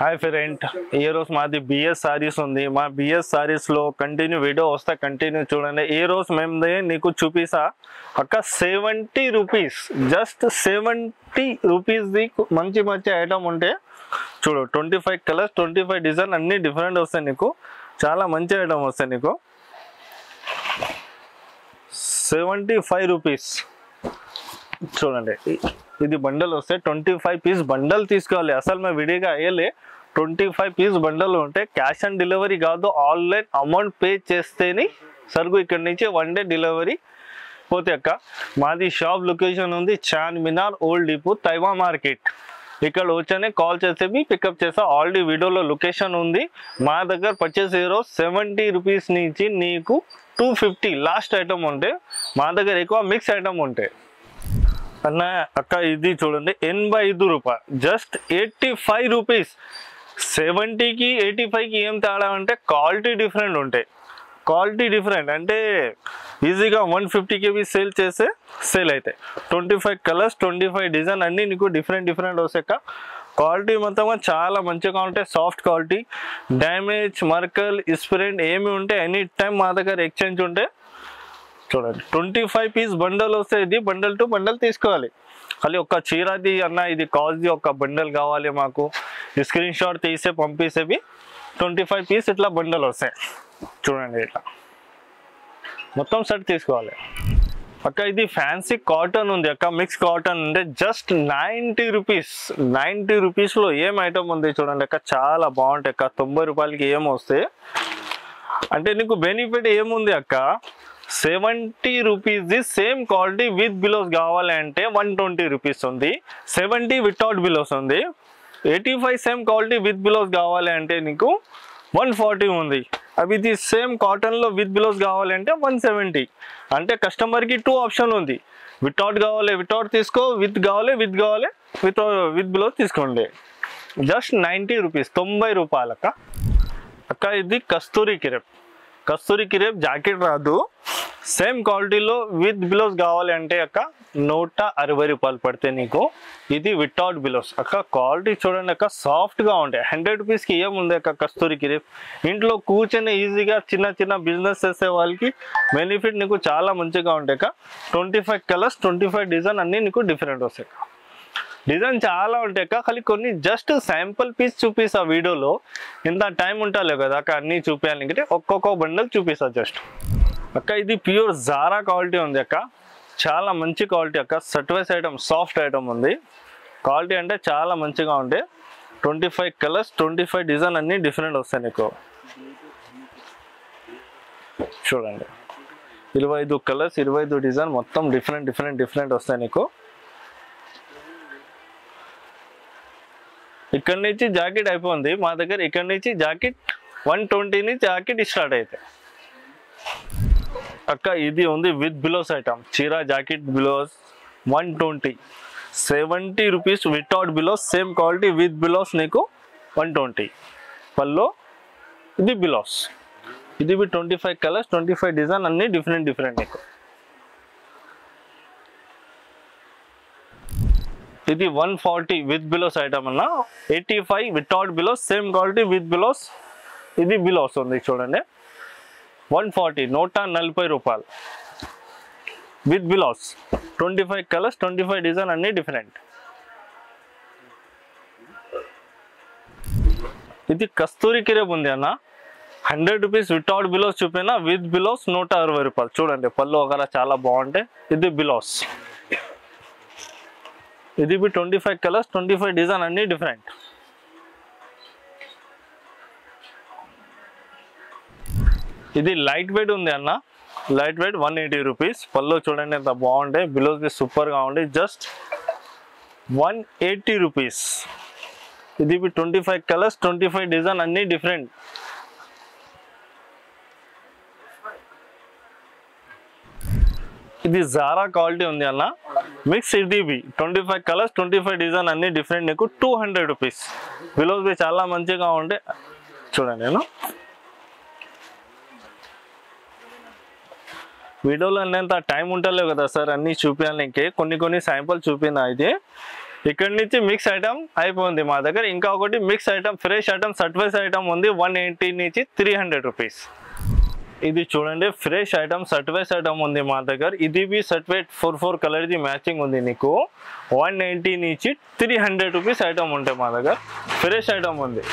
Hi friend, ఈరోజు మాది BS saris ఉంది. మా బిఎస్ సారీస్లో కంటిన్యూ వీడియో వస్తే కంటిన్యూ చూడండి. ఈరోజు మేము నీకు చూపిస్తా అక్క 70 రూపీస్, జస్ట్ 70 రూపీస్ది మంచి మంచి ఐటమ్ ఉంటే చూడు. 25 కలర్స్, 25 డిజైన్ అన్నీ డిఫరెంట్ వస్తాయి నీకు. చాలా మంచి ఐటమ్ వస్తాయి నీకు. 75 రూపీస్ చూడండి. ఇది బండల్ వస్తే 25 పీస్ బండల్ తీసుకోవాలి. అసలు మేము విడిగా అయ్యలే. 25 పీస్ బండల్ ఉంటే క్యాష్ ఆన్ డెలివరీ కాదు, ఆన్లైన్ అమౌంట్ పే చేస్తేనే సరుకు ఇక్కడ నుంచి 1 డే డెలివరీ పోతే అక్క. మాది షాప్ లొకేషన్ ఉంది చార్మినార్ ఓల్డ్ డిపో తైవా మార్కెట్. ఇక్కడ వచ్చానే కాల్ చేస్తే పికప్ చేస్తా. ఆల్రెడీ వీడియోలో లొకేషన్ ఉంది. మా దగ్గర పర్చేస్ 70 రూపీస్ నుంచి నీకు 250 లాస్ట్ ఐటమ్ ఉంటే, మా దగ్గర ఎక్కువ మిక్స్ ఐటమ్ ఉంటాయి అన్న. అక్క ఇది చూడండి 85 రూపాయలు, జస్ట్ 85 రూపీస్. 70కి 85కి ఏం తేడా అంటే క్వాలిటీ డిఫరెంట్ ఉంటాయి. క్వాలిటీ డిఫరెంట్ అంటే ఈజీగా 150కి సేల్ చేస్తే సేల్ అవుతాయి. 25 కలర్స్, 25 డిజైన్ అన్నీ నీకు డిఫరెంట్ వస్తాయి. క్వాలిటీ మొత్తం చాలా మంచిగా ఉంటాయి. సాఫ్ట్ క్వాలిటీ, డ్యామేజ్, మర్కల్, ఇస్ప్రెంట్ ఏమి ఉంటే ఎనీ టైం మా దగ్గర ఎక్స్చేంజ్ ఉంటే చూడండి. 25 పీస్ బండల్ వస్తే ఇది బండల్ టు బండల్ తీసుకోవాలి. ఖాళీ ఒక్క చీరది అన్న, ఇది కాస్ట్ది ఒక బండల్ కావాలి మాకు, స్క్రీన్ షాట్ తీసే పంపిస్తే 25 పీస్ ఇట్లా బండల్ వస్తాయి చూడండి. ఇట్లా మొత్తం సెట్ తీసుకోవాలి అక్క. ఇది ఫ్యాన్సీ కాటన్ ఉంది అక్క, మిక్స్ కాటన్ ఉంటే జస్ట్ 90 రూపీస్. 90 రూపీస్లో ఏం ఐటమ్ ఉంది చూడండి అక్క. చాలా బాగుంటాయి అక్క. 90 రూపాయలకి ఏం వస్తాయి అంటే నీకు బెనిఫిట్ ఏముంది అక్క. 70 రూపీస్ది సేమ్ క్వాలిటీ విత్ బిలోస్ కావాలంటే 120 రూపీస్ ఉంది. 70 వితౌట్ బిలోస్ ఉంది. 85 సేమ్ క్వాలిటీ విత్ బిలోస్ కావాలి అంటే నీకు 140 ఉంది. అవి ఇది సేమ్ కాటన్లో విత్ బిలోస్ కావాలంటే 170. అంటే కస్టమర్కి 2 ఆప్షన్ ఉంది. వితౌట్ కావాలి వితౌట్ తీసుకో, విత్ కావాలి విత్ బిలోస్ తీసుకోండి. జస్ట్ 90 రూపీస్, 90 రూపాయలు అక్క. అక్క ఇది కస్తూరి క్రేప్ జాకెట్ రాదు. సేమ్ క్వాలిటీలో విత్ బిలోస్ కావాలి అంటే అక్క 160 రూపాయలు పడితే నీకు. ఇది వితౌట్ బిలోస్ అక్క. క్వాలిటీ చూడండి అక్క, సాఫ్ట్గా ఉంటాయి. 100 రూపీస్కి ఏముంది అక్క కస్తూరి క్రేప్. ఇంట్లో కూర్చొని ఈజీగా చిన్న బిజినెస్ చేసే వాళ్ళకి బెనిఫిట్ నీకు చాలా మంచిగా ఉంటాయి అక్క. 25 కలర్స్, 25 డిజైన్ అన్నీ నీకు డిఫరెంట్ వస్తాయి. డిజైన్ చాలా ఉంటాయి అక్క. ఖాళీ కొన్ని జస్ట్ శాంపుల్ పీస్ చూపిస్తా వీడియోలో. ఇంత టైం ఉంటలే కదా అక్క అన్నీ చూపించాలంటే ఒక్కొక్క బండల్ చూపిస్తా జస్ట్ అక్క. ఇది ప్యూర్ జారా క్వాలిటీ ఉంది అక్క. చాలా మంచి క్వాలిటీ అక్క. సర్టిఫైస్ ఐటమ్, సాఫ్ట్ ఐటమ్ ఉంది. క్వాలిటీ అంటే చాలా మంచిగా ఉంటాయి. 25 కలర్స్, 25 డిజైన్ అన్నీ డిఫరెంట్ వస్తాయి నీకు చూడండి. 25 కలర్స్, 25 డిజైన్ మొత్తం డిఫరెంట్ వస్తాయి నీకు. ఇక్కడ నుంచి జాకెట్ అయిపోయింది మా దగ్గర. ఇక్కడ నుంచి జాకెట్ 120 నుంచి జాకెట్ స్టార్ట్ అవుతాయి అక్క. ఇది ఉంది విత్ బిలోస్ ఐటమ్. చీర jacket blouse 120. 70 rupees without blouse. Same quality with blouse నీకు 120. పల్లో ఇది బిలోస్. ఇది 25 కలర్స్, 25 డిజైన్ అన్నీ డిఫరెంట్ నీకు. ఇది 140 విత్ బిలోస్ ఐటమ్ అన్న. 85 without blouse. Same quality with blouse. ఇది బిలోస్ ఉంది చూడండి. 140, 140 రూపాయలు విత్ బిలోస్. 25 కలర్స్, 25 డిజైన్ అన్నీ డిఫరెంట్. ఇది కస్తూరి క్రేప్ ఉంది అన్న. 100 రూపీస్ వితౌట్ బిలోస్ చూపినా, విత్ బిలోస్ 160 రూపాయలు చూడండి. పళ్ళు వగర చాలా బాగుంటాయి. ఇది బిలోస్. ఇది 25 కలర్స్, 25 డిజైన్ అన్నీ డిఫరెంట్. ఇది లైట్ వెయిట్ ఉంది అన్న. Light weight 180 rupees. పళ్ళు చూడండి ఎంత బాగుంటాయి. బిలోస్ సూపర్గా ఉంటాయి. Just 180 rupees. ఇది 25 కలర్స్, 25 డిజైన్ అన్నీ డిఫరెంట్. ఇది జారా క్వాలిటీ ఉంది అన్న. మిక్స్ ఇది 25 కలర్స్, 25 డిజైన్ అన్నీ డిఫరెంట్ నీకు. 200 రూపీస్. బిలోస్ చాలా మంచిగా ఉంటాయి చూడండి. నేను వీడియోలో అన్నంత టైం ఉంటలేవు కదా సార్ అన్నీ చూపించడానికి. కొన్ని శాంపుల్ చూపినా. అయితే ఇక్కడ నుంచి మిక్స్ ఐటమ్ అయిపోయింది మా దగ్గర. ఇంకా ఒకటి మిక్స్ ఐటమ్ ఫ్రెష్ ఐటమ్ సర్ట్వైస్ ఐటమ్ ఉంది 180 నుంచి 300 రూపీస్. ఇది చూడండి ఫ్రెష్ ఐటమ్ సర్ట్వైస్ ఐటమ్ ఉంది మా దగ్గర. ఇది బి సర్ట్వైట్ 4 కలర్ది మ్యాచింగ్ ఉంది నీకు 190 నుంచి 300 రూపీస్ ఐటమ్ ఉంటాయి మా దగ్గర. ఫ్రెష్ ఐటమ్ ఉంది.